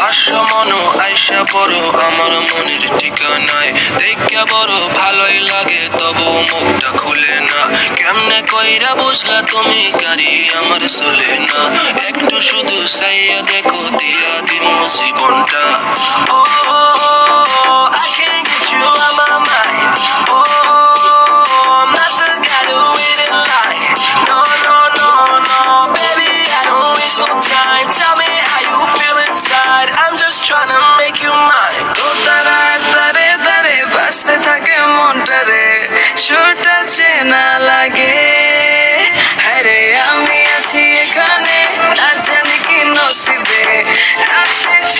আসো মনো আইসা পড়ো আমার মনের ঠিকানায়, দেখা বড় ভালোই লাগে তবু মুখটা খুলে না। কেমনে কইরা বুঝলা তুমি কারি আমার চলে না, একটু শুধু চাইয়া দেখো দিয়া দিমু জীবনটা। ও I can't get you out my mind. I'm not the guy to wait in line. No, no, no, no, baby, I don't waste no time. Tell me how you feel inside. I'm just trying to make you mine. তারে তারে বাজতে থাকে মনটারে, সুরটা চেনা লাগে। আরে আমি আছি এখানে, না জানি কি নসিবে, রাত শেষে